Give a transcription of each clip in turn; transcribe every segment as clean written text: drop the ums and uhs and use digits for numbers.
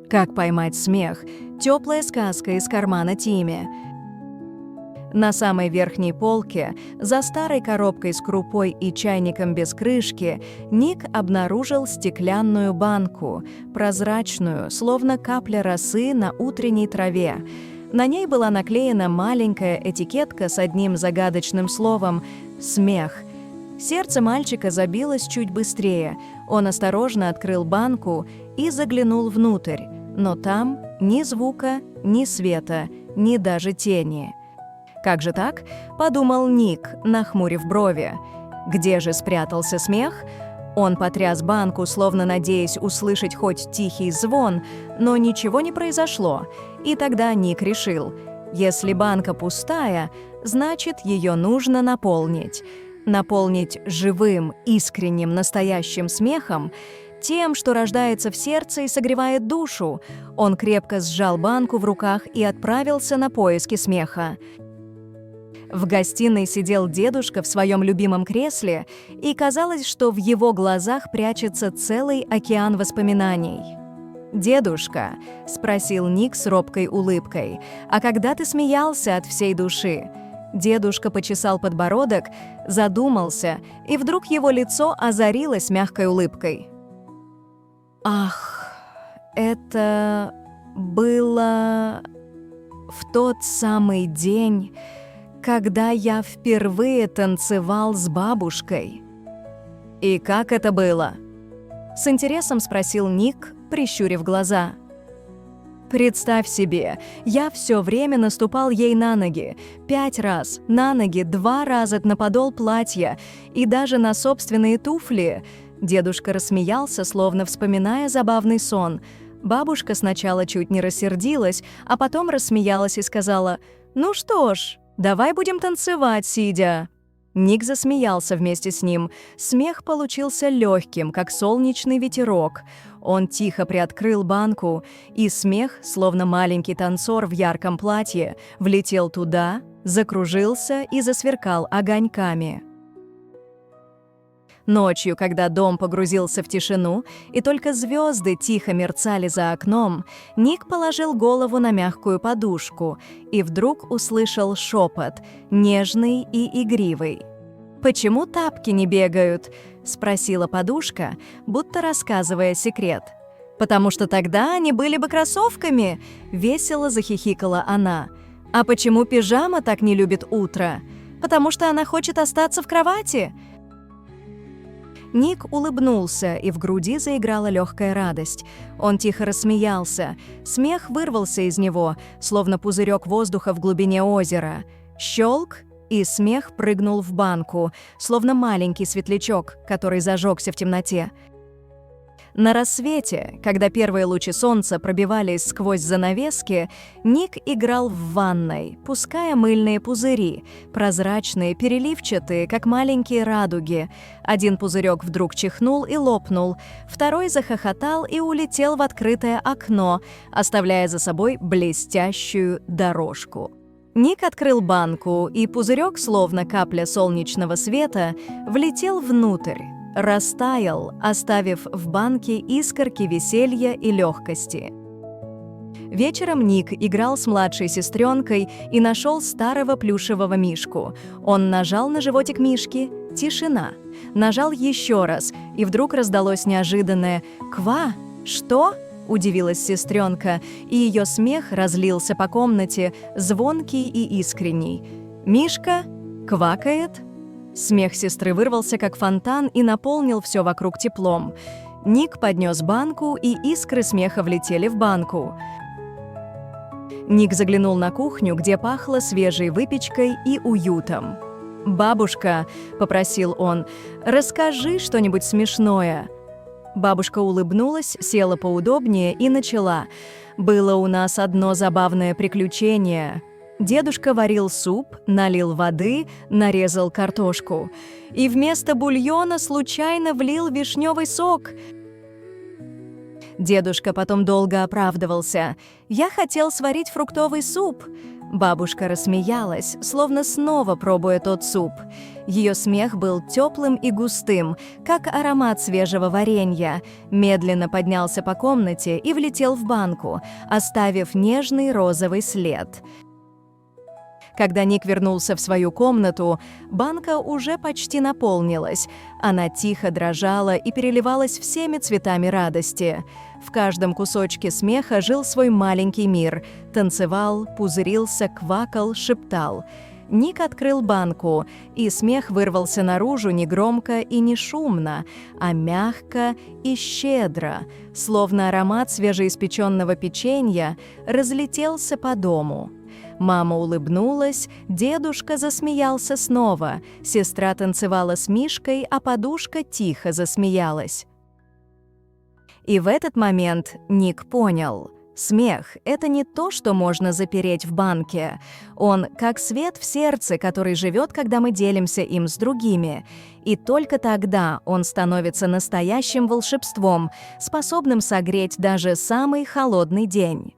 Как поймать смех? Теплая сказка из кармана Тимми. На самой верхней полке, за старой коробкой с крупой и чайником без крышки, Ник обнаружил стеклянную банку, прозрачную, словно капля росы на утренней траве. На ней была наклеена маленькая этикетка с одним загадочным словом «Смех». Сердце мальчика забилось чуть быстрее. Он осторожно открыл банку и заглянул внутрь, но там ни звука, ни света, ни даже тени. «Как же так?» – подумал Ник, нахмурив брови. «Где же спрятался смех?» Он потряс банку, словно надеясь услышать хоть тихий звон, но ничего не произошло. И тогда Ник решил, если банка пустая, значит, ее нужно наполнить. Наполнить живым, искренним, настоящим смехом, тем, что рождается в сердце и согревает душу. Он крепко сжал банку в руках и отправился на поиски смеха. В гостиной сидел дедушка в своем любимом кресле, и казалось, что в его глазах прячется целый океан воспоминаний. «Дедушка», — спросил Ник с робкой улыбкой, «а когда ты смеялся от всей души?» Дедушка почесал подбородок, задумался, и вдруг его лицо озарилось мягкой улыбкой. «Ах, это было в тот самый день, когда я впервые танцевал с бабушкой». «И как это было?» — с интересом спросил Ник, прищурив глаза. «Представь себе, я все время наступал ей на ноги, 5 раз, на ноги 2 раза на подол платья и даже на собственные туфли». Дедушка рассмеялся, словно вспоминая забавный сон. Бабушка сначала чуть не рассердилась, а потом рассмеялась и сказала: «Ну что ж, давай будем танцевать, сидя». Ник засмеялся вместе с ним. Смех получился легким, как солнечный ветерок. Он тихо приоткрыл банку, и смех, словно маленький танцор в ярком платье, влетел туда, закружился и засверкал огоньками. Ночью, когда дом погрузился в тишину, и только звезды тихо мерцали за окном, Ник положил голову на мягкую подушку и вдруг услышал шепот, нежный и игривый. «Почему тапки не бегают?» — спросила подушка, будто рассказывая секрет. «Потому что тогда они были бы кроссовками!» — весело захихикала она. «А почему пижама так не любит утро? Потому что она хочет остаться в кровати!» Ник улыбнулся, и в груди заиграла легкая радость. Он тихо рассмеялся. Смех вырвался из него, словно пузырек воздуха в глубине озера. Щелк, и смех прыгнул в банку, словно маленький светлячок, который зажегся в темноте. На рассвете, когда первые лучи солнца пробивались сквозь занавески, Ник играл в ванной, пуская мыльные пузыри, прозрачные, переливчатые, как маленькие радуги. Один пузырек вдруг чихнул и лопнул, второй захохотал и улетел в открытое окно, оставляя за собой блестящую дорожку. Ник открыл банку, и пузырек, словно капля солнечного света, влетел внутрь. Растаял, оставив в банке искорки веселья и легкости. Вечером Ник играл с младшей сестренкой и нашел старого плюшевого мишку. Он нажал на животик мишки — тишина. Нажал еще раз, и вдруг раздалось неожиданное «Ква? Что?» — удивилась сестренка, и ее смех разлился по комнате, звонкий и искренний. «Мишка квакает?» Смех сестры вырвался как фонтан и наполнил все вокруг теплом. Ник поднес банку, и искры смеха влетели в банку. Ник заглянул на кухню, где пахло свежей выпечкой и уютом. «Бабушка», — попросил он, — «расскажи что-нибудь смешное». Бабушка улыбнулась, села поудобнее и начала. «Было у нас одно забавное приключение». Дедушка варил суп, налил воды, нарезал картошку. И вместо бульона случайно влил вишневый сок. Дедушка потом долго оправдывался. «Я хотел сварить фруктовый суп». Бабушка рассмеялась, словно снова пробуя тот суп. Ее смех был теплым и густым, как аромат свежего варенья, медленно поднялся по комнате и влетел в банку, оставив нежный розовый след. Когда Ник вернулся в свою комнату, банка уже почти наполнилась. Она тихо дрожала и переливалась всеми цветами радости. В каждом кусочке смеха жил свой маленький мир. Танцевал, пузырился, квакал, шептал. Ник открыл банку, и смех вырвался наружу не громко и не шумно, а мягко и щедро, словно аромат свежеиспеченного печенья разлетелся по дому. Мама улыбнулась, дедушка засмеялся снова, сестра танцевала с Мишкой, а подушка тихо засмеялась. И в этот момент Ник понял: смех — это не то, что можно запереть в банке. Он как свет в сердце, который живет, когда мы делимся им с другими. И только тогда он становится настоящим волшебством, способным согреть даже самый холодный день.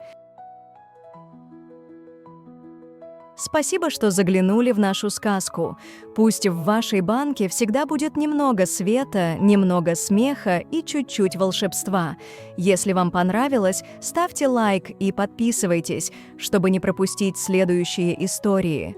Спасибо, что заглянули в нашу сказку. Пусть в вашей банке всегда будет немного света, немного смеха и чуть-чуть волшебства. Если вам понравилось, ставьте лайк и подписывайтесь, чтобы не пропустить следующие истории.